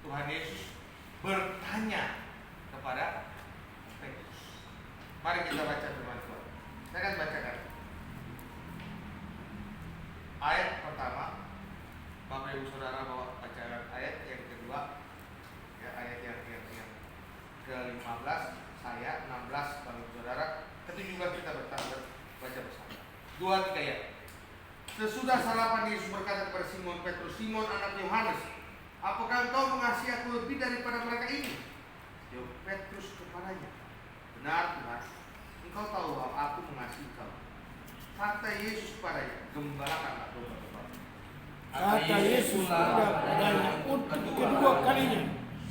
Tuhan Yesus bertanya kepada Petrus. Mari kita baca firman Tuhan. Saya akan bacakan ayat pertama. Bapak Ibu Saudara bawa bacaan ayat yang kedua, ya, ayat yang ke-15, saya 16, Bapak Ibu Saudara ke-17 kita baca bersama. 2-3 ya. Sesudah sarapan Yesus berkata kepada Simon Petrus, "Simon anak Yohanes, apakah engkau mengasihi aku lebih daripada mereka ini?" Jawab Petrus kepadanya, "Benar Tuhan, engkau tahu bahwa aku mengasihi engkau." Kata Yesus kepadanya, "Gembalakanlah domba-domba." Kata Yesus kepadanya untuk kedua kalinya,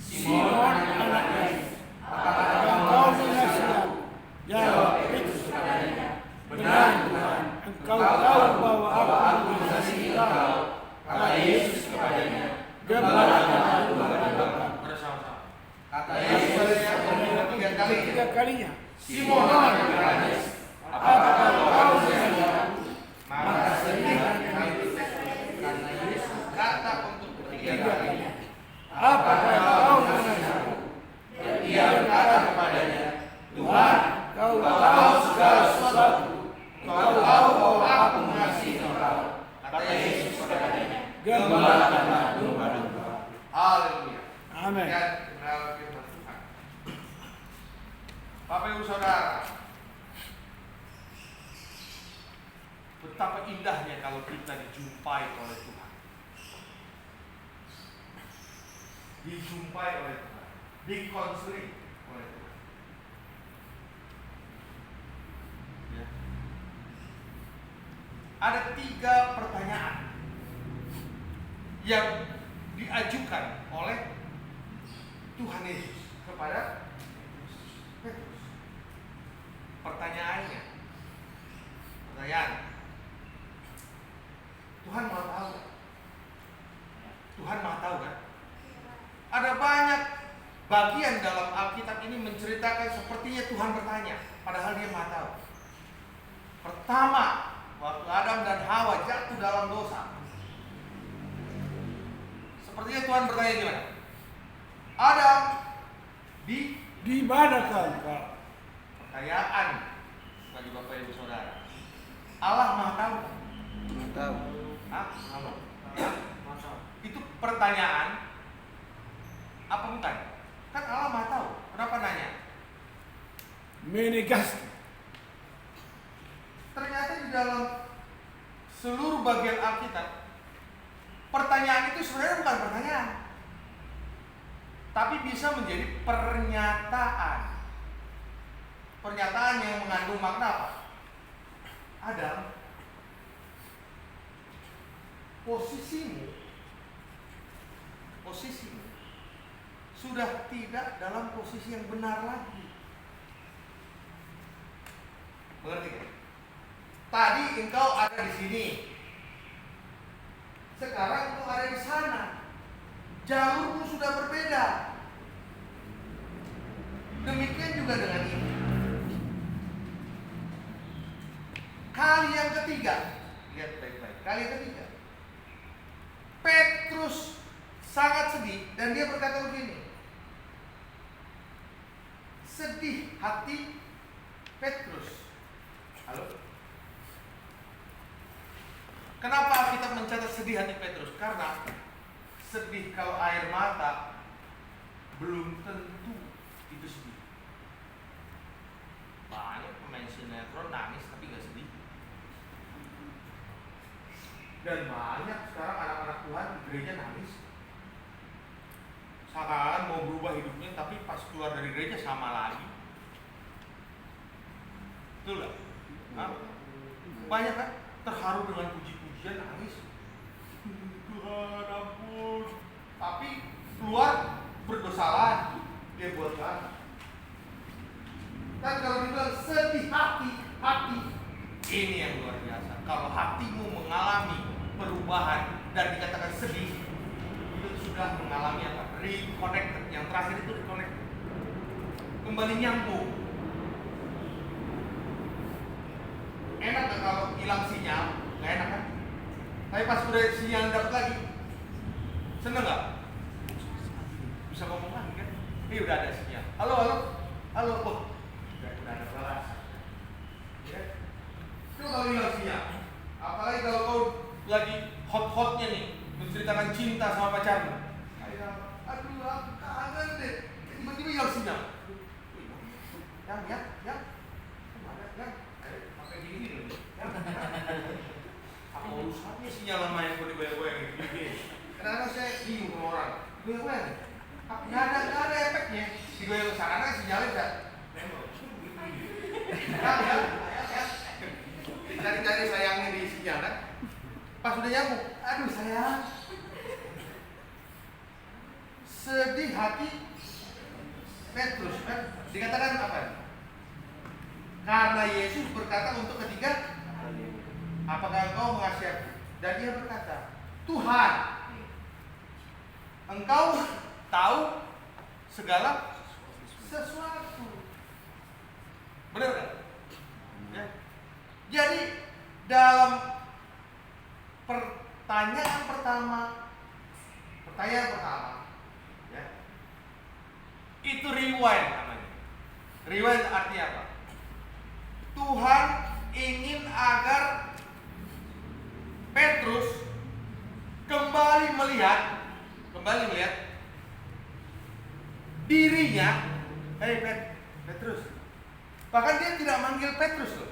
"Simon anak Yohanes, apakah engkau mengasihi aku?" Jawab Petrus kepadanya, "Benar Tuhan, engkau tahu bahwa aku mengasihi engkau." Kata Yesus kepadanya, "Gembalakanlah domba-domba." Bersama-sama. Kata Yesus kepadanya ketiga kalinya, "Simon anak Yohanes, apakah engkau mengasihi aku?" Maka sedihlah karena Yesus kata untuk ketiga kalinya, "Apakah engkau mengasihi aku?" Dan ia berkata kepadanya, "Tuhan, kau tahu segala sesuatu. Kau tahu bahwa aku mengasihi engkau." Kata Yesus kepadanya, "Gembalakanlah domba-domba." haleluya. Amin. Dan kenal firman Tuhan. Bapak Ibu Saudara, betapa indahnya kalau kita dijumpai oleh Tuhan. Dijumpai oleh Tuhan, dikonseli oleh Tuhan. Ya. Ada 3 pertanyaan yang diajukan oleh Tuhan Yesus kepada Petrus. Pertanyaan, Tuhan mau tahu kan? Tuhan mau tahu kan? Ada banyak bagian dalam Alkitab ini menceritakan sepertinya Tuhan bertanya, padahal dia mau tahu. Pertama, waktu Adam dan Hawa jatuh dalam dosa, sepertinya Tuhan bertanya gimana? Adam, Di manakah engkau? pertanyaan bagi Bapak Ibu Saudara. Allah Maha tahu. tahu. Hah? Allah. Ya? Itu pertanyaan apa bukan? Kan Allah Maha tahu. Kenapa nanya? Menegaskan. Ternyata di dalam seluruh bagian Alkitab, pertanyaan itu sebenarnya bukan pertanyaan, tapi bisa menjadi pernyataan. Pernyataan yang mengandung makna apa? Adam, posisimu sudah tidak dalam posisi yang benar lagi. Mengerti kan? Tadi engkau ada di sini, sekarang engkau ada di sana. Jalurmu sudah berbeda. Demikian juga dengan ini. Kali yang ketiga, lihat baik-baik. Kali yang ketiga, Petrus sangat sedih dan dia berkata begini. Sedih hati Petrus. Halo? Kenapa kita mencatat sedih hati Petrus? Karena sedih kalau air mata belum tentu itu sedih. Banyak pemain sinetron nangis tapi gak sedih. Dan banyak sekarang anak-anak Tuhan di gereja nangis. Sekarang mau berubah hidupnya tapi pas keluar dari gereja sama lagi. Betul gak? Hah? Banyak kan terharu dengan puji-pujian nangis. Tuhan ampun. Tapi keluar berdosa lagi. Dia buat lagi. Dan kalau dibilang sedih hati ini yang luar biasa. Kalau hatimu mengalami perubahan dan dikatakan sedih, itu sudah mengalami apa? Reconnected. Yang terakhir itu reconnected. Kembali nyambung. Enak gak kalau hilang sinyal? Gak enak kan? Tapi pas udah sinyal dapat lagi, seneng gak? Ini udah ada sinyal. Halo, halo, halo. Oh, udah ada balas. Ya. Coba hilang sinyal. Apalagi kalau kau lagi hot-hotnya nih, menceritakan cinta sama pacarmu. Aduh, aku kangen deh. Tiba-tiba hilang sinyal. Yang. Ayo, pakai gini dulu. Apa urusannya sinyal lama yang kau digoyang-goyang gini? Kadang-kadang saya bingung sama orang. Goyang-goyang. Nggak ada efeknya. Digoyang ke sana sinyalnya bisa. Cari-cari sayangnya di sinyal kan. Pas udah nyambung, aduh sayang. Sedih hati Petrus kan dikatakan apa? Karena Yesus berkata untuk ketiga, apakah engkau mengasihi aku? Dan dia berkata, Tuhan, engkau tahu segala sesuatu. Benar kan? Ya. Jadi dalam pertanyaan pertama, ya, itu rewind namanya. Rewind artinya apa? Tuhan ingin agar Petrus kembali melihat dirinya. Hei Petrus. Bahkan dia tidak manggil Petrus loh.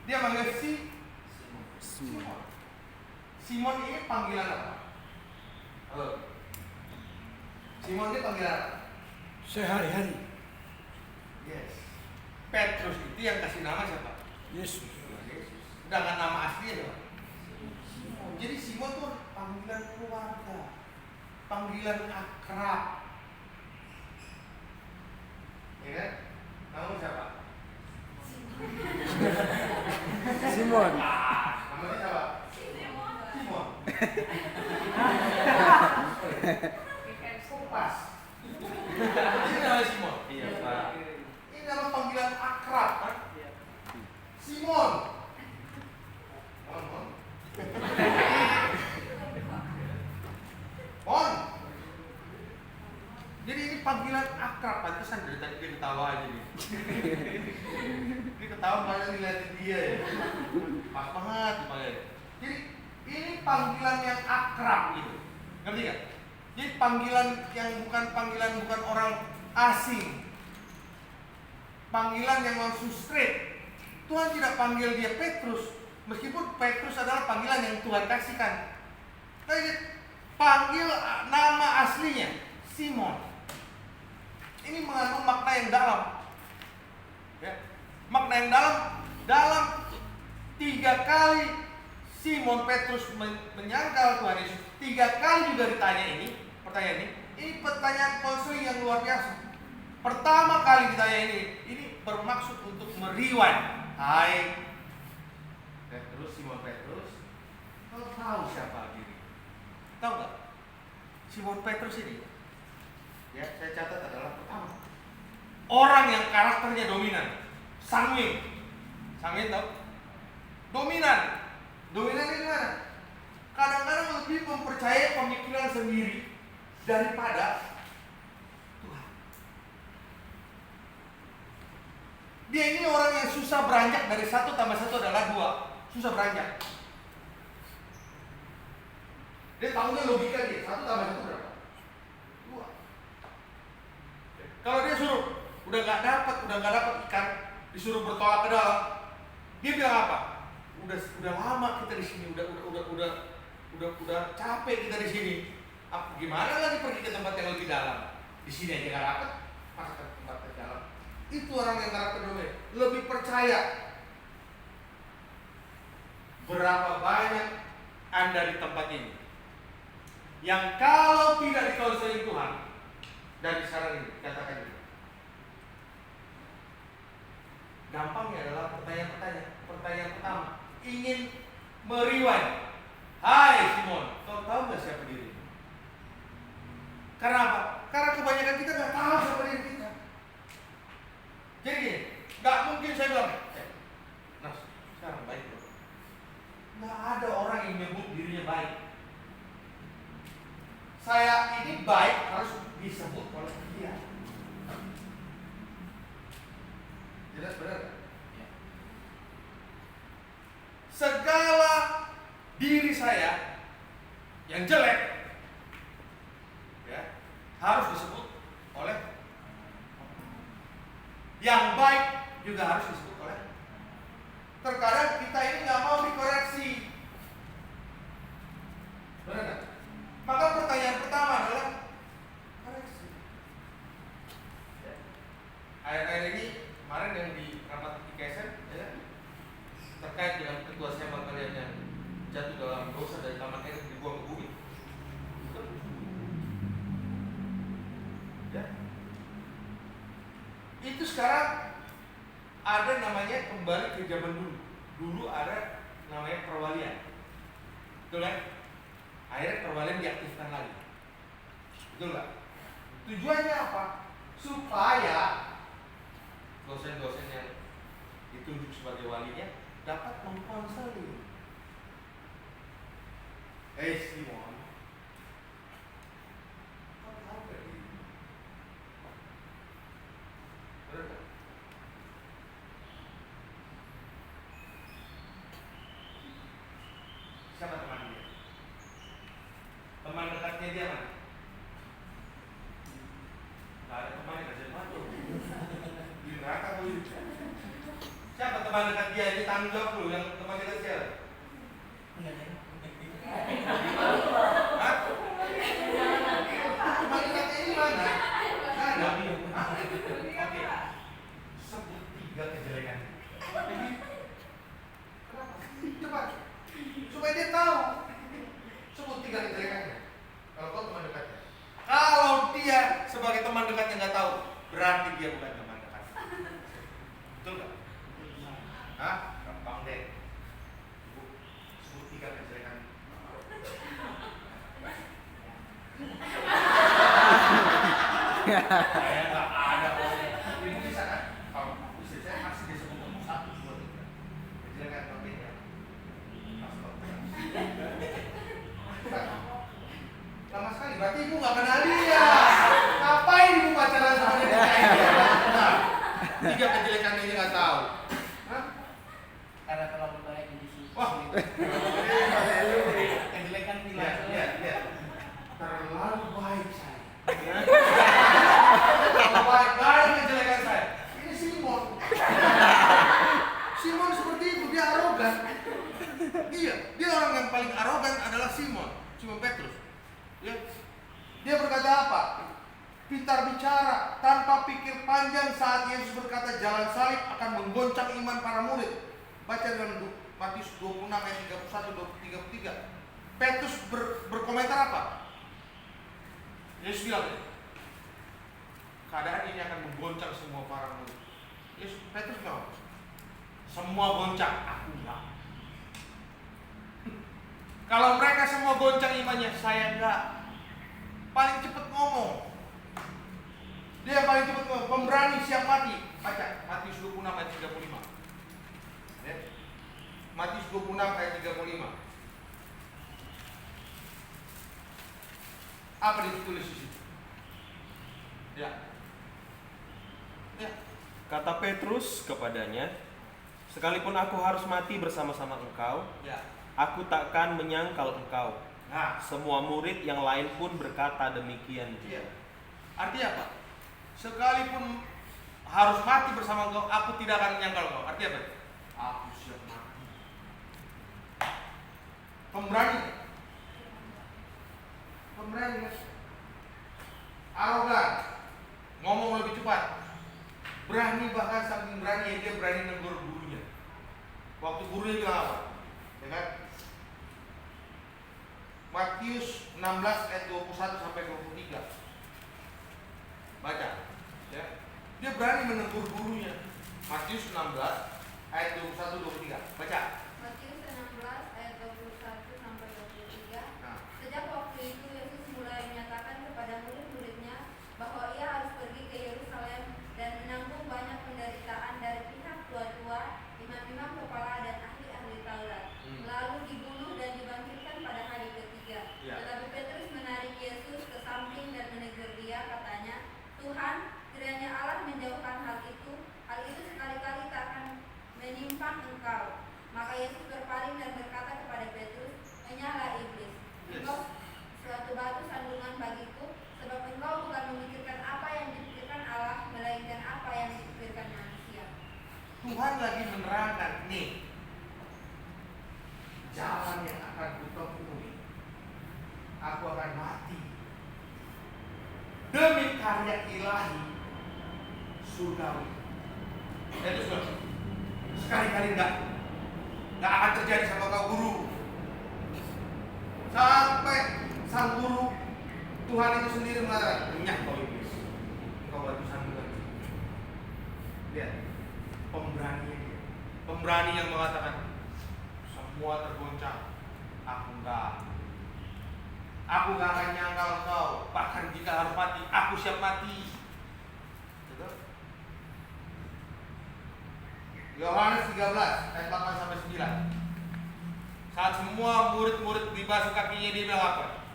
Dia manggil Simon. Simon ini panggilan apa? Halo. Simon ini panggilan apa? Sehari-hari. Yes. Petrus itu yang kasih nama siapa? Yesus. Sedangkan nama aslinya siapa? Simon. Jadi Simon itu panggilan keluarga, panggilan akrab. Ya kan? Nama siapa? Simon. Namanya siapa? Simon. Pas. Ini namanya Simon. Iya, Pak. Ini nama panggilan akrab kan? Simon. Mon. Jadi ini panggilan akrab, pantesan dari tadi dia ketawa aja nih. Dia ketawa malah ngeliatin dia ya. Pas banget dipanggil. Jadi ini panggilan yang akrab gitu. Ngerti gak? Jadi panggilan yang bukan orang asing. Panggilan yang langsung straight. Tuhan tidak panggil dia Petrus, meskipun Petrus adalah panggilan yang Tuhan kasihkan. Tapi panggil nama aslinya Simon. Ini mengandung makna yang dalam. Ya. Makna yang dalam 3 kali Simon Petrus menyangkal Tuhan Yesus. 3 kali juga ditanya pertanyaan ini pertanyaan konseling yang luar biasa. Pertama kali ditanya ini bermaksud untuk meriwan. Hai Petrus, Simon Petrus, kau tahu siapa diri? Tahu nggak? Simon Petrus ini, ya saya catat adalah pertama orang yang karakternya dominan, sanguin tahu? Dominan ini gimana? Kadang-kadang lebih mempercayai pemikiran sendiri daripada Tuhan. Dia ini orang yang susah beranjak dari 1 tambah 1 adalah 2. Susah beranjak. Dia tahunya logika dia. 1 tambah 1 berapa? 2. Kalau dia suruh udah nggak dapat ikan, disuruh bertolak ke dalam, dia bilang apa? Udah lama kita di sini, udah capek kita di sini. Gimana lagi pergi ke tempat yang lebih dalam? Di sini aja nggak dapat, masa ke tempat yang dalam? Itu orang yang karakter dominan, lebih percaya. Berapa banyak Anda di tempat ini yang kalau tidak dikonseli Tuhan, dari sekarang ini katakan ini, gampangnya adalah pertanyaan pertama, ingin meriwan. Hai Simon, kau tahu nggak siapa diri? Karena apa? Karena kebanyakan kita nggak tahu siapa diri kita. Jadi gini, nggak mungkin saya bilang, Nas, sekarang baik loh. Nggak ada orang yang menyebut dirinya baik. saya ini baik harus disebut oleh dia. Jelas benar? Segala diri saya yang jelek ya harus disebut oleh yang baik juga harus disebut oleh. Terkadang kita ini nggak mau dikoreksi, benar nggak? Maka pertanyaan pertama adalah koreksi. Akhir-akhir ini kemarin yang di rapat IKSN ya, terkait dengan ketua sembang kalian yang jatuh dalam dosa dari taman air dibuang ke bumi. Ya. Itu sekarang ada namanya kembali ke zaman dulu. Dulu ada namanya perwalian. Betul kan? Akhirnya perwalian diaktifkan lagi. Betul nggak? Tujuannya apa? Supaya dosen-dosen yang ditunjuk sebagai walinya dapat mengkonseling. Simon, kau tahu gak ini? Benar gak? Siapa teman dia? Teman dekatnya dia mana? Gak ada teman yang ngajak matu. Di neraka dulu. Siapa teman dekat dia? Ini tanggung jawab dulu. Yang teman dekat siapa? Hah? Teman dekatnya ini mana? Nggak ada. Oke. Sebut 3 kejelekan. Kenapa? Cepat. Supaya dia tahu. Sebut 3 kejelekannya. Kalau kau teman dekatnya. Kalau dia sebagai teman dekatnya nggak tahu, berarti dia bukan teman dekatnya. Betul nggak? Hah? Gampang deh. Sebut 3 kejelekan. Saya nggak ada. Ibu bisa kan? Kalau bisa saya masih disebut 1, 2, 3. Kejelekan pentingnya. Lama sekali, berarti ibu nggak kenal dia. Ngapain ibu pacaran sama dia? Nah, 3 kejelekan ini nggak tahu. Hah? Karena terlalu baik di sini. Wah, Kejelekan iya, iya, iya. Terlalu baik saya. Terlalu baik, nggak ada kejelekan saya. Ini Simon. Simon seperti itu, dia arogan. Iya, dia orang yang paling arogan adalah Simon Petrus. Ya. Dia berkata apa? Pintar bicara, tanpa pikir panjang saat Yesus berkata jalan salib akan menggoncang iman para murid. Baca dalam Matius 26 ayat 31 33. Petrus berkomentar apa? Yesus bilang, keadaan ini akan menggoncang semua para murid. Yesus Petrus bilang, semua goncang, aku enggak. Kalau mereka semua goncang imannya, saya enggak. Paling cepat ngomong. Dia paling cepat ngomong. Pemberani siap mati. Baca Matius 26 ayat 35. Ya. Matius 26 ayat 35. Apa ditulis di situ? Ya. Ya. Kata Petrus kepadanya, sekalipun aku harus mati bersama-sama engkau, Ya. aku takkan menyangkal engkau. Nah, Semua murid yang lain pun berkata demikian. iya. Artinya apa? Sekalipun harus mati bersama engkau, aku tidak akan menyangkal engkau. Artinya apa? Aku siap mati. Pemberani. Pemberani. Arogan. Ngomong lebih cepat. Berani, bahkan saking berani dia berani negur gurunya. Waktu gurunya bilang apa? Ya kan? Matius 16 ayat 21 sampai 23. Baca, ya. Dia berani menegur gurunya. Matius 16 ayat 21 23. Baca. Matius 16 ayat 21 sampai 23. Nah. Sejak waktu itu Yesus mulai menyatakan kepada murid-muridnya bahwa ia harus pergi ke Yerusalem dan menanggung banyak penderitaan dari pihak tua-tua, imam-imam kepala dan ahli-ahli Taurat. Lalu dibunuh dan dibangkitkan pada hari ketiga. Ya. Tetapi Petrus menarik Yesus lagi menerangkan nih jalan yang akan kutempuh. Aku akan mati demi karya ilahi surgawi. Dan itu sekali-kali enggak akan terjadi sama kau guru. Sampai sang guru Tuhan itu sendiri mengatakan, "Nyak kau iblis, engkau batu sandungan." Lihat, pemberani yang mengatakan semua tergoncang. Aku enggak akan nyangkal kau. Bahkan jika harus mati, aku siap mati. Betul? Yohanes 13 ayat 8 sampai 9. Saat semua murid-murid dibasuh kakinya, dia bilang apa?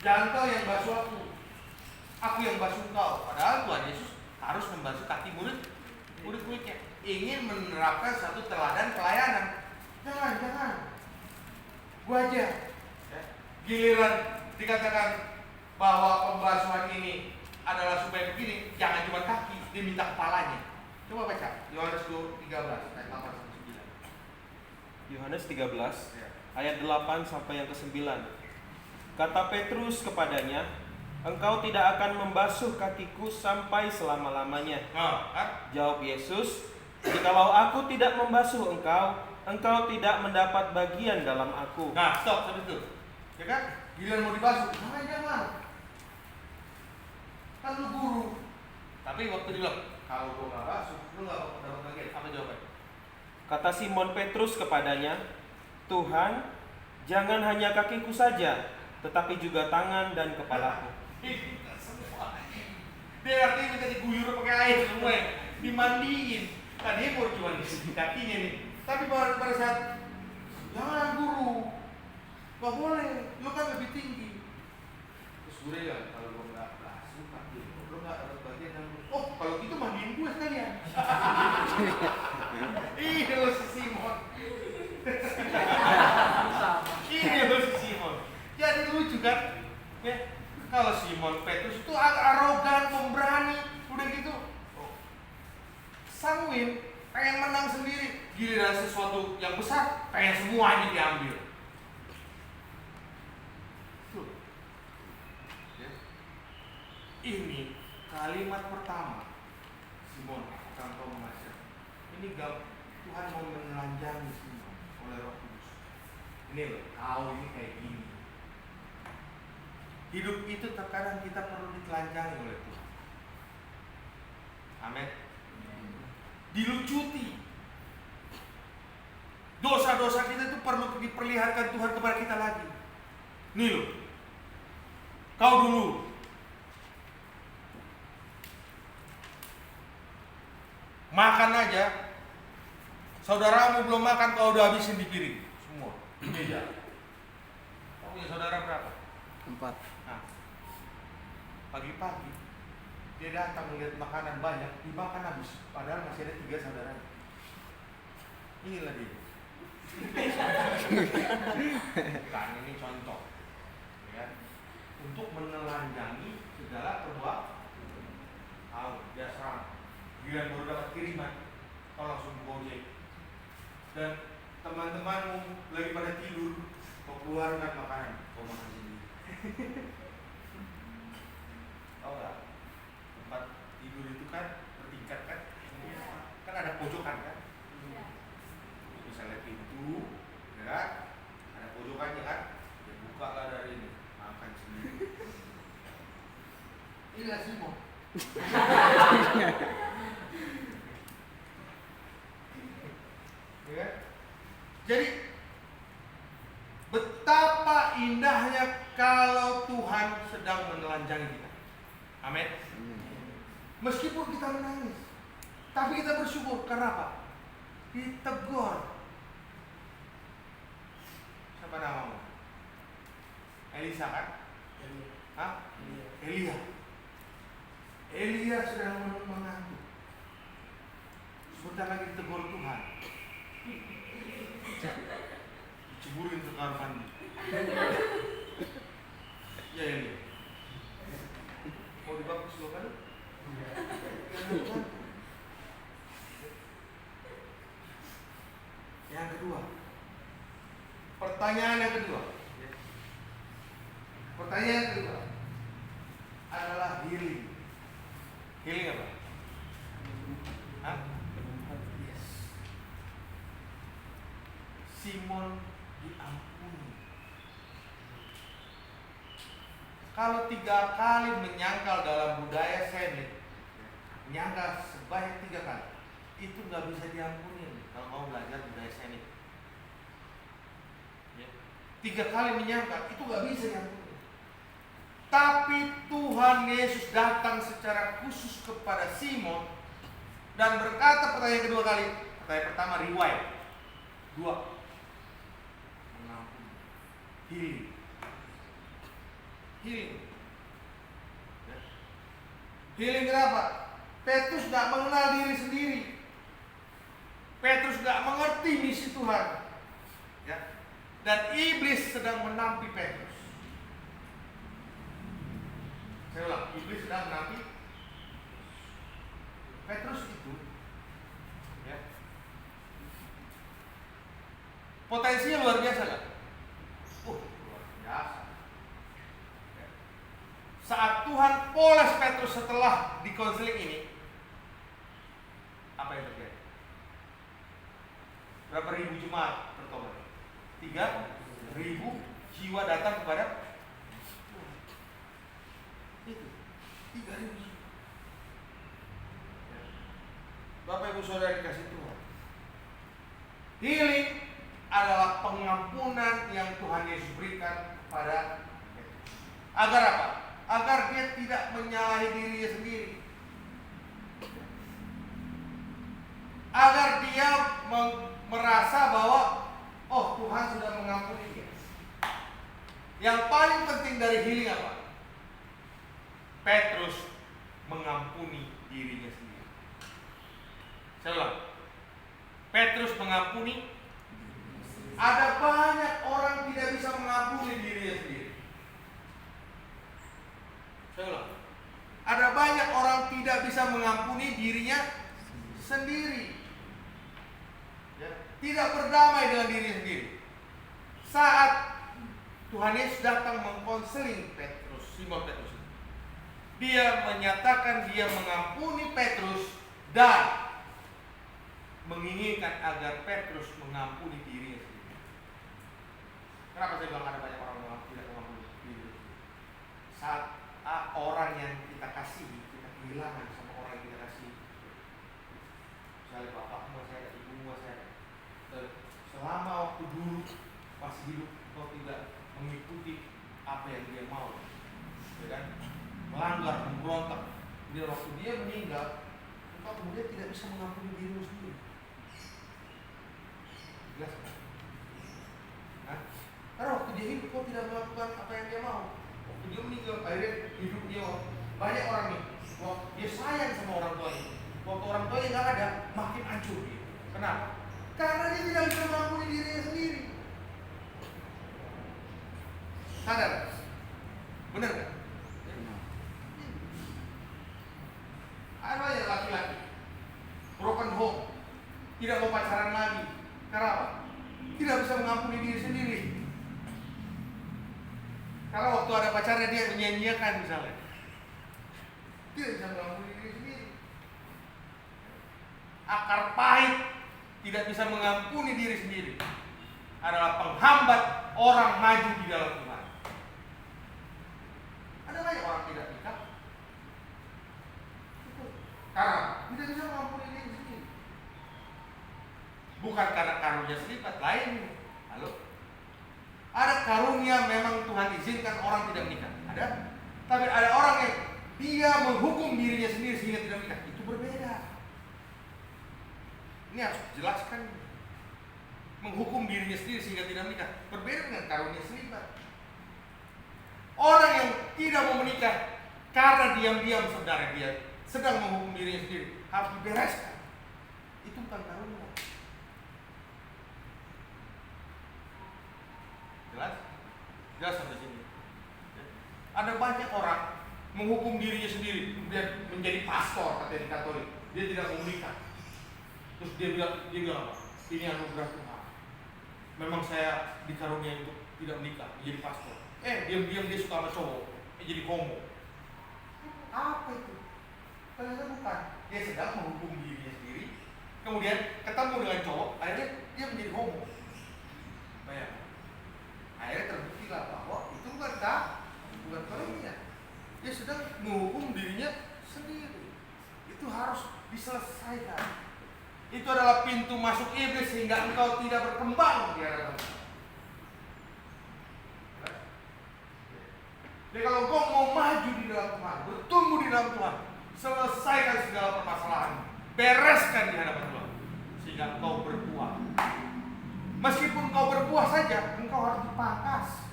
Jangan kau yang basuh aku yang basuh kau. Padahal Tuhan Yesus harus membasuh kaki murid-muridnya. Ingin menerapkan satu teladan pelayanan. Jangan. Gua aja. Giliran dikatakan bahwa pembasuhan ini adalah supaya begini, jangan cuma kaki, dia minta kepalanya. Coba baca Yohanes 13 ayat 8 sampai 9. Yohanes 13 ayat 8 sampai yang ke-9. Kata Petrus kepadanya, "Engkau tidak akan membasuh kakiku sampai selama-lamanya." Jawab Yesus, "Jikalau aku tidak membasuh engkau tidak mendapat bagian dalam aku." Nah, stop sampai itu. Ya kan? Giliran mau dibasuh, jangan. Kan lu guru. Tapi waktu dia bilang, kalau gua nggak basuh, lu nggak dapat bagian. Apa jawabannya? Kata Simon Petrus kepadanya, "Tuhan, jangan hanya kakiku saja, tetapi juga tangan dan kepalaku." Semua. Dia artinya minta diguyur pakai air semua, dimandiin. Tadinya mau cuma di kakinya nih. Tapi pada saat jangan guru, nggak boleh, lu kan lebih tinggi. Terus gue ya, kalau gue nggak basuh kaki, lu nggak dapat bagian yang kalau gitu mandiin gue sekalian. Ini lo si Simon. Ini lo si Simon. Jadi lucu kan? Ya, kalau Simon Petrus itu arogan, pemberani, udah gitu. Sanguin, pengen menang sendiri. Giliran sesuatu yang besar, pengen semuanya diambil. Tuh. Ya. Ini kalimat pertama Simon, akan kau mengajar. Ini Tuhan mau menelanjangi Simon oleh Roh Kudus. Ini loh, kau ini kayak gini. Hidup itu terkadang kita perlu ditelanjangi oleh Tuhan. Amin. Dilucuti. Dosa-dosa kita itu perlu diperlihatkan Tuhan kepada kita lagi. Nih loh, kau dulu makan aja, saudaramu belum makan, kau udah habisin di piring semua, di meja. Kau punya saudara berapa? 4. Nah, pagi-pagi dia datang melihat makanan banyak, dimakan habis, padahal masih ada 3 saudaranya. Inilah dia. Bukan, ini contoh, ya, untuk menelanjangi segala perbuatan. Tahu, dia serang. Giliran baru dapat kiriman, kau langsung gojek. Dan teman-temanmu lagi pada tidur, kau keluarkan makanan, kau makan sendiri. Tahu nggak? Tempat tidur itu kan bertingkat kan? Kan ada pojokan kan? Misalnya pintu, ya, ada pojokannya kan? Ya buka lah dari ini, makan sendiri. Inilah Simon. Ya. Jadi betapa indahnya kalau Tuhan sedang menelanjangi kita. Amin. Meskipun kita menangis, tapi kita bersyukur. Karena apa? Ditegur. Siapa namamu? Elisa kan? Hah? Elia. Elia sedang mengantuk. Sebentar lagi ditegur Tuhan. Diceburin ke kamar mandi. Ya Elia. Mau dibaptis lo kan? pertanyaan yang kedua. Pertanyaan yang kedua adalah healing. Healing apa? Hah? Yes. Simon diampuni. Kalau 3 kali menyangkal dalam budaya Semit, menyangkal sebanyak 3 kali, itu nggak bisa diampuni kalau mau belajar budaya Semit. 3 kali menyangkal itu nggak bisa diampuni. Tapi Tuhan Yesus datang secara khusus kepada Simon dan berkata pertanyaan kedua kali. Pertanyaan pertama rewind, 2 mengampuni, healing. Healing kenapa? Petrus gak mengenal diri sendiri. Petrus gak mengerti misi Tuhan. Ya. Dan iblis sedang menampi Petrus. Saya ulang, iblis sedang menampi Petrus itu. Ya. Potensinya luar biasa kan? Luar biasa. Saat Tuhan poles Petrus setelah di konseling ini, apa yang terjadi? Berapa ribu jemaat bertobat? 3.000 jiwa datang kepada itu. 3.000 jiwa. Bapak Ibu Saudara dikasih Tuhan. Healing adalah pengampunan yang Tuhan Yesus berikan kepada Petrus. Agar apa? Agar dia tidak menyalahi dirinya sendiri. Agar dia merasa bahwa oh, Tuhan sudah mengampuni dia. Yang paling penting dari healing apa? Petrus mengampuni dirinya sendiri. Saya ulang. Petrus mengampuni. Ada banyak orang tidak bisa mengampuni dirinya sendiri. Ada banyak orang tidak bisa mengampuni dirinya sendiri. Ya, tidak berdamai dengan dirinya sendiri. Saat Tuhan Yesus datang mengkonseling Petrus, Simon Petrus, dia menyatakan dia mengampuni Petrus dan menginginkan agar Petrus mengampuni dirinya sendiri. Kenapa saya bilang ada banyak orang tidak mengampuni diri? Saat orang yang kita kasihi, kita kehilangan sama orang yang kita kasihi. Misalnya bapak masih ada, ibu masih ada. Selama waktu dulu masih hidup, kau tidak mengikuti apa yang dia mau, ya kan? Melanggar, memberontak. Dia waktu dia meninggal, engkau kemudian tidak bisa mengampuni dirimu sendiri. Jelas kan? Karena waktu dia hidup, kau tidak melakukan apa yang dia mau. Waktu dia meninggal, akhirnya hidup dia banyak orang nih. Waktu dia sayang sama orang tuanya. Waktu orang tuanya nggak ada, makin hancur dia. Kenapa? Karena dia tidak bisa mengampuni dirinya sendiri. Sadar? Benar kan? Ada banyak laki-laki broken home, tidak mau pacaran lagi. Karena apa? Tidak bisa mengampuni diri sendiri. Karena waktu ada pacarnya dia menyanyiakan misalnya. Tidak bisa mengampuni diri sendiri. Akar pahit tidak bisa mengampuni diri sendiri adalah penghambat orang maju di dalam Tuhan. Ada banyak orang tidak nikah karena tidak bisa mengampuni diri sendiri. Bukan karena karunia selipat lain. Halo? Ada karunia memang Tuhan izinkan orang tidak menikah. Ada. Tapi ada orang yang dia menghukum dirinya sendiri sehingga tidak menikah. Itu berbeda. Ini harus dijelaskan. Menghukum dirinya sendiri sehingga tidak menikah berbeda dengan karunia selibat. Orang yang tidak mau menikah karena diam-diam saudara dia sedang menghukum dirinya sendiri harus dibereskan. Itu bukan karunia. Jelas? Jelas sampai sini. Ada banyak orang menghukum dirinya sendiri, kemudian menjadi pastor katanya di Katolik. Dia tidak mau menikah. Terus dia bilang apa? Ini anugerah Tuhan. memang saya dikaruniai untuk tidak menikah, jadi pastor. Diam-diam dia suka sama cowok, jadi homo. Apa itu? Ternyata bukan. Dia sedang menghukum dirinya sendiri. Kemudian ketemu dengan cowok, akhirnya dia menjadi homo. Bayangkan. Akhirnya terbuktilah bahwa itu bukan karunia. Dia sedang menghukum dirinya sendiri. Itu harus diselesaikan. Itu adalah pintu masuk iblis sehingga engkau tidak berkembang di hadapan Tuhan. Jadi kalau engkau mau maju di dalam Tuhan, bertumbuh di dalam Tuhan, selesaikan segala permasalahan, bereskan di hadapan Tuhan, sehingga engkau berbuah. Meskipun engkau berbuah saja, engkau harus dipangkas,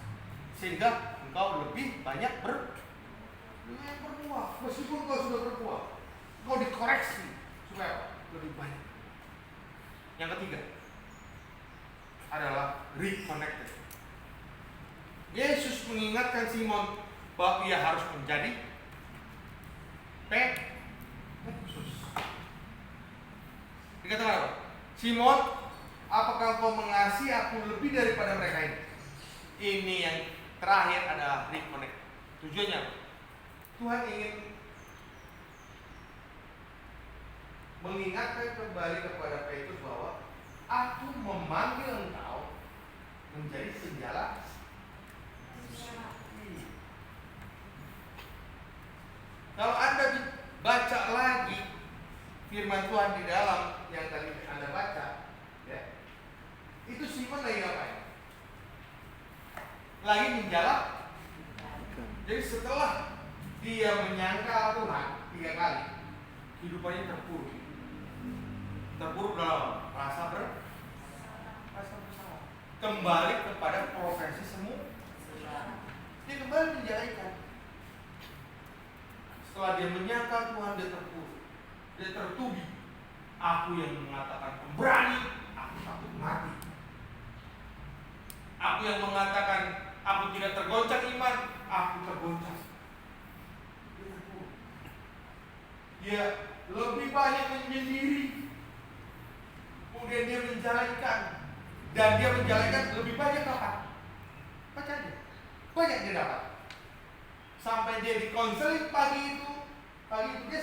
sehingga engkau lebih banyak berbuah. Meskipun engkau sudah berbuah, engkau dikoreksi supaya lebih banyak. Yang ketiga adalah reconnected. Yesus mengingatkan Simon bahwa ia harus menjadi Petrus. Dikatakan apa? Simon, apakah kau mengasihi aku lebih daripada mereka ini? Ini yang terakhir adalah reconnect. Tujuannya apa? Tuhan ingin mengingatkan kembali kepada Petrus bahwa aku memanggil engkau menjadi penjala. Kalau Anda baca lagi firman Tuhan di dalam yang tadi Anda baca, ya, itu Simon lagi ngapain? Lagi menjala. Jadi setelah dia menyangkal Tuhan 3 kali, hidupannya terpuruk dalam rasa bersalah. Kembali kepada profesi semula. Dia kembali menjalaikan. Setelah dia menyangka Tuhan, dia terpuruk, dia tertubi. Aku yang mengatakan pemberani, aku takut mati. Aku yang mengatakan aku tidak tergoncang iman, aku tergoncang. Dia terpuruk. Dia lebih banyak menyendiri. Kemudian dia menjalankan, dan dia menjalankan lebih banyak apa? Baca aja. Banyak dia dapat. Sampai dia di konseling pagi itu dia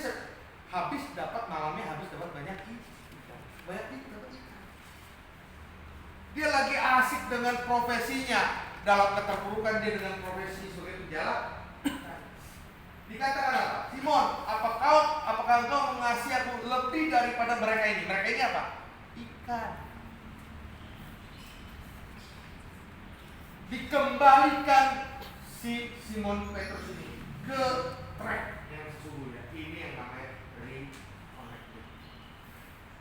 habis dapat malamnya dapat banyak ikan. Dapat ikan. Dia lagi asik dengan profesinya. Dalam keterpurukan dia dengan profesi sebagai penjala. Dikatakan apa? Simon, apakah engkau mengasihi aku lebih daripada mereka ini? Mereka ini apa? Ikan. Dikembalikan si Simon Petrus ini ke track yang sesungguhnya. Ini yang namanya reconnected.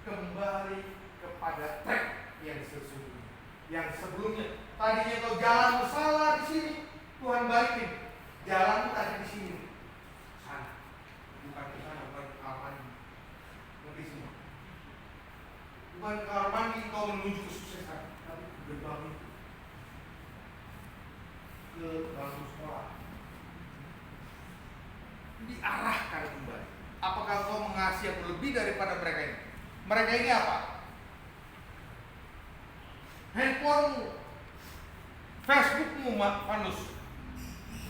Kembali kepada track yang sesungguhnya. Yang sebelumnya tadinya kau jalan salah di sini, Tuhan balikin. Jalanmu tadi di sini. Sana. Bukan ke sana, bukan ke kamar mandi. Ngerti semua. Bukan ke kamar mandi kau menuju kesuksesan, tapi ke gerbang itu. Ke bangku sekolah. Diarahkan kembali. Apakah kau mengasihi aku lebih daripada mereka ini? Mereka ini apa? Handphonemu, Facebookmu, Panus.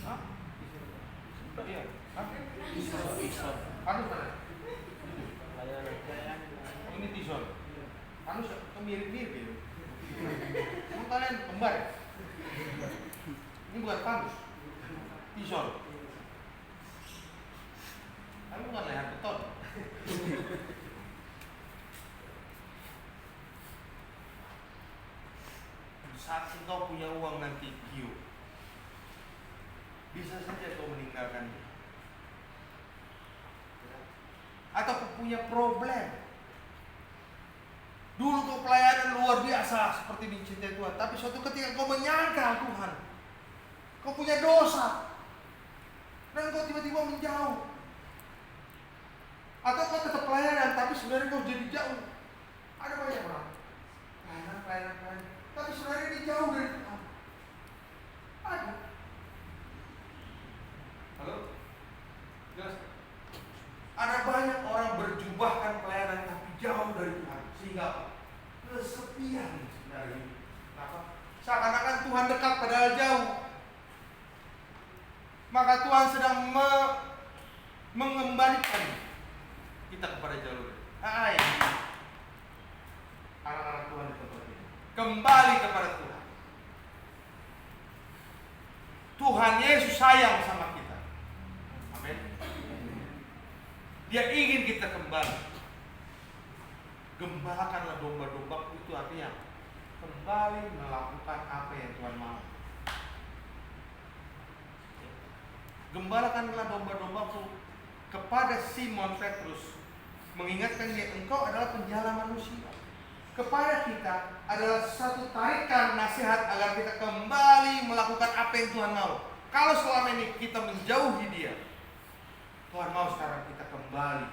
Hah? Iya. Hah? Panus mana? Ini Tison. Panus mirip-mirip ya. Kamu kalian kembar ya? Ini bukan Panus, Tison. Kamu bukan leher beton. Saat engkau punya uang nanti Gio, bisa saja kau meninggalkan dia. Atau punya problem. Dulu kau pelayanan luar biasa seperti dicintai Tuhan, tapi suatu ketika kau menyangkal Tuhan, kau punya dosa, dan kau tiba-tiba menjauh. Atau kau tetap pelayanan, tapi sebenarnya kau jadi jauh. Ada banyak orang pelayanan, tapi sebenarnya dia jauh dari Tuhan. Ada. Halo? Jelas? Ada banyak orang berjubahkan pelayanan tapi jauh dari Tuhan. Sehingga kesepian dari hidup. Kenapa? maka Tuhan sedang mengembalikan kita kepada jalur. Hai, anak-anak Tuhan di tempat ini, kembali kepada Tuhan. Tuhan Yesus sayang sama kita. Amin. Dia ingin kita kembali. Gembalakanlah domba-domba, itu artinya kembali melakukan apa yang Tuhan mau. Gembalakanlah domba-dombaku kepada Simon Petrus, mengingatkan dia, engkau adalah penjala manusia. Kepada kita adalah satu tarikan nasihat agar kita kembali melakukan apa yang Tuhan mau. Kalau selama ini kita menjauhi dia, Tuhan mau sekarang kita kembali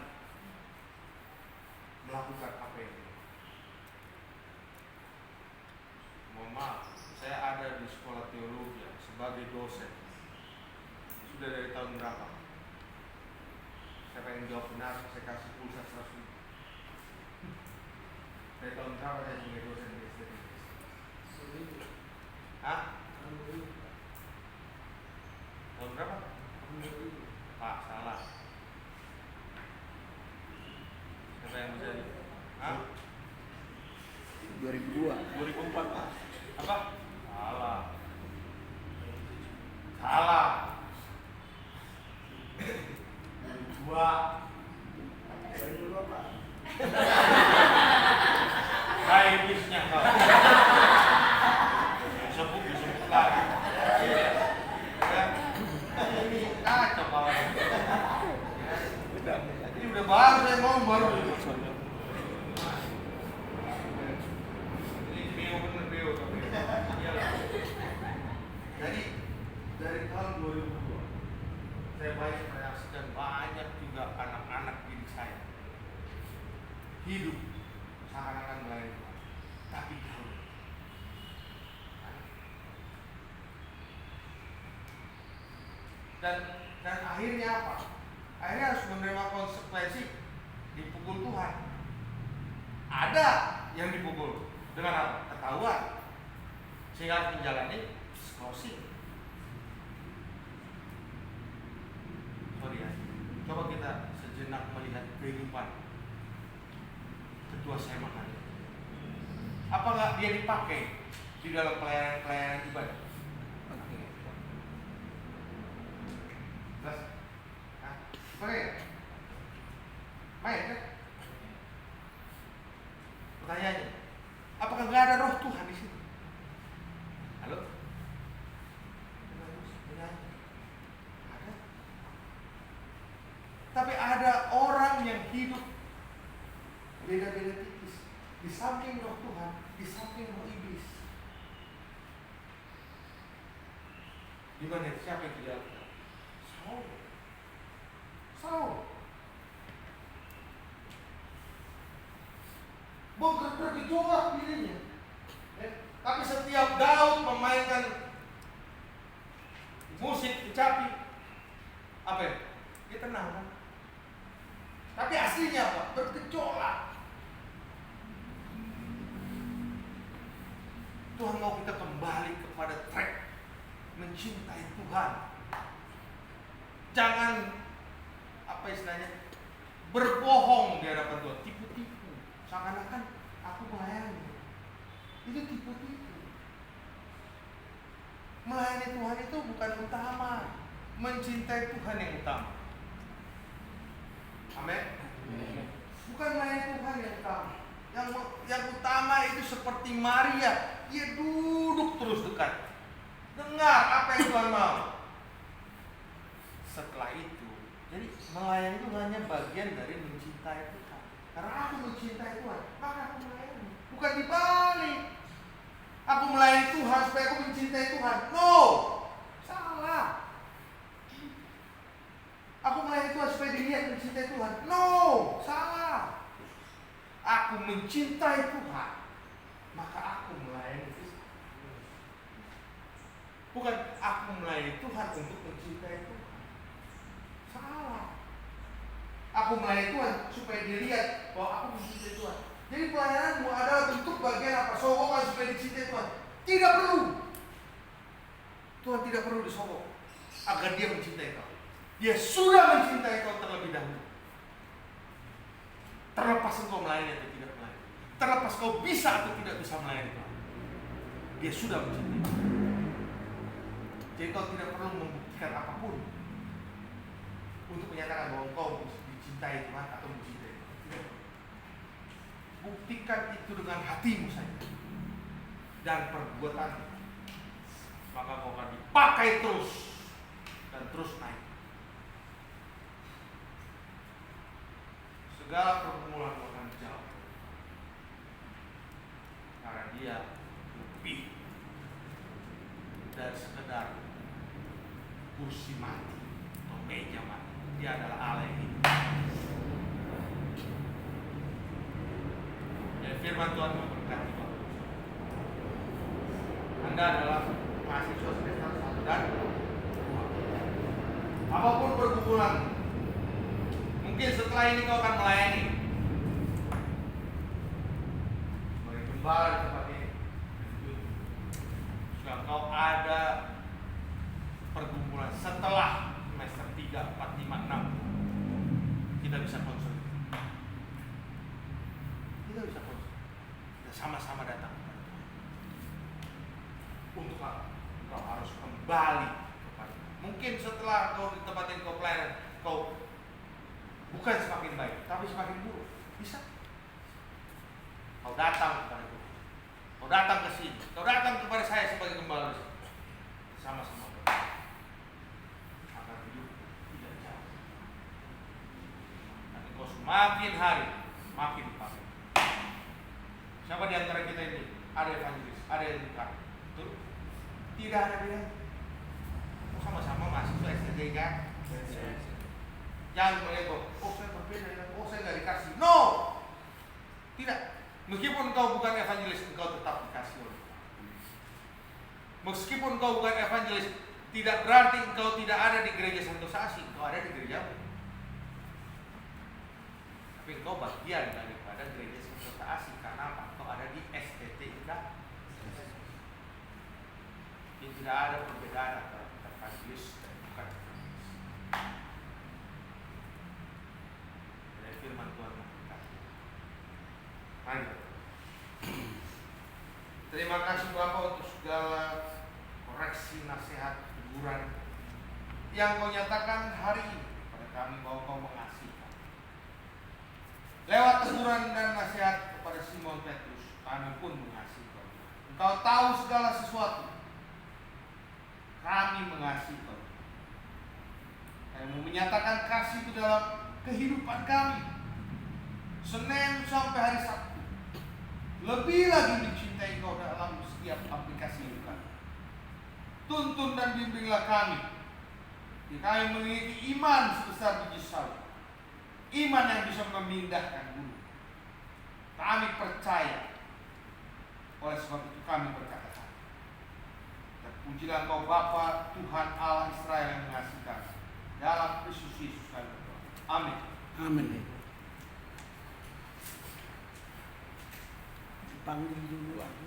melakukan apa yang Dia mau. Mohon maaf, saya ada di sekolah teologi sebagai dosen. Sudah dari tahun berapa? Saya pengen jawab benar, saya kasih pulsa 100.000. Dari tahun berapa saya sebagai dosen di STT? Hah? Tahun berapa? Pak, salah. Siapa yang menjadi? Hah? 2002. 2004 Pak. Apa? Salah. Salah. 2002 Pak. Saintisnya kau. Disebut lagi. Ini kacau kawan. Ini udah baru saya ngomong baru. Ini beo bener beo tapi. Iyalah. Jadi dari tahun 2002 saya banyak menyaksikan banyak juga anak-anak didik saya hidup seakan-akan melayani Tuhan, tapi jauh. Dan akhirnya apa? Akhirnya harus menerima konsekuensi, dipukul Tuhan. Ada yang dipukul dengan apa? Ketahuan, sehingga harus menjalani skorsing. Sorry ya, coba kita sejenak melihat kehidupan ketua saya makan. Apa nggak dia dipakai di dalam pelayanan ibadah? Jelas? Nah, dipakai ya? Main kan? Pertanyaannya, apakah nggak ada roh Tuhan di sini? Halo? Ada. Tapi ada orang yang hidup beda-beda tipis. Di samping roh Tuhan, di samping roh iblis. Di mana siapa yang tidak? Saul. Bergejolak dirinya. Tapi setiap Daud memainkan musik kecapi, apa ya? Dia tenang kan? Tapi aslinya apa? Bergejolak. Tuhan mau kita kembali kepada track mencintai Tuhan. Jangan apa istilahnya berbohong di hadapan Tuhan, tipu-tipu. Seakan-akan aku melayani. Itu tipu-tipu. Melayani Tuhan itu bukan utama, mencintai Tuhan yang utama. Amin. Bukan melayani Tuhan yang utama. Yang utama itu seperti Maria, dia duduk terus dekat. Dengar apa yang Tuhan mau. Setelah itu, jadi melayani itu hanya bagian dari mencintai Tuhan. Karena aku mencintai Tuhan, maka aku melayani. Bukan dibalik. Aku melayani Tuhan supaya aku mencintai Tuhan. No, salah. Aku melayani Tuhan supaya dilihat mencintai Tuhan. No, salah. Aku mencintai Tuhan, maka aku melayani Tuhan. Bukan aku melayani Tuhan untuk mencintai Tuhan. Salah. Aku melayani Tuhan supaya dilihat bahwa aku mencintai Tuhan. Jadi pelayananmu adalah bentuk bagian apa? Sokongan supaya dicintai Tuhan. Tidak perlu. Tuhan tidak perlu disokong. agar dia mencintai kau. Dia sudah mencintai kau terlebih dahulu. Terlepas engkau melayani atau tidak melayani, terlepas kau bisa atau tidak bisa melayani kau, dia sudah mencintai kau. Jadi kau tidak perlu membuktikan apapun untuk menyatakan bahwa kau dicintai Tuhan atau mencintai Tuhan. Tidak. Buktikan itu dengan hatimu saja dan perbuatanmu, maka kau akan dipakai terus dan terus naik. Segala pergumulan akan jauh karena dia lebih dari sekedar kursi mati atau meja mati. Dia adalah Allah yang hidup. Dan firman Tuhan memberkati Bapak. Anda adalah mahasiswa semester 1 dan 2. Apapun pergumulan, mungkin setelah ini kau akan melayani sebagai gembala di tempat ini. Jika kau ada pergumulan setelah semester 3, 4, 5, 6, kita bisa konsul. Kita bisa konsul. Kita sama-sama datang kepada Tuhan. Untuk apa? Kau harus kembali kepada Tuhan. Mungkin setelah kau di tempat ini kau pelayanan, kau bukan semakin baik, tapi semakin buruk. Bisa. Kau datang kepada Tuhan. Kau datang ke sini. Kau datang kepada saya sebagai gembala. Sama-sama berdoa agar hidup tidak jauh. Dan kau semakin hari makin dipakai. Siapa di antara kita ini ada evangelis, ada yang bukan? Betul? Tidak ada dia. Sama-sama mahasiswa STD kan? Jangan melihat, oh saya berbeda, oh saya nggak dikasih. No, tidak. Meskipun engkau bukan evangelis, engkau tetap dikasih oleh Tuhan. Meskipun engkau bukan evangelis, tidak berarti engkau tidak ada di gereja Santos Asi. Engkau ada di gerejamu. Tapi engkau bagian daripada gereja Santos Asi. Karena apa? Engkau ada di STTIK. Jadi tidak ada perbedaan antara evangelis dan bukan evangelis. Dari firman Tuhan memberkati. Mari. Terima kasih Bapak untuk segala koreksi, nasihat, teguran yang kau nyatakan hari ini kepada kami bahwa kau mengasihi kami. Lewat teguran dan nasihat kepada Simon Petrus, kami pun mengasihi kau. Engkau tahu segala sesuatu. Kami mengasihi kau. Kami menyatakan kasih itu dalam kehidupan kami. Senin sampai hari Sabtu. Lebih lagi mencintai kau dalam setiap aplikasi hidup kami. Tuntun dan bimbinglah kami. Kami memiliki iman sebesar biji sawi. Iman yang bisa memindahkan gunung. Kami percaya. Oleh sebab itu kami berkata, terpujilah Engkau Bapa Tuhan Allah Israel yang mengasihi kami. Dalam Kristus Yesus kami berdoa. Amin. Amin. Panggil dulu aku.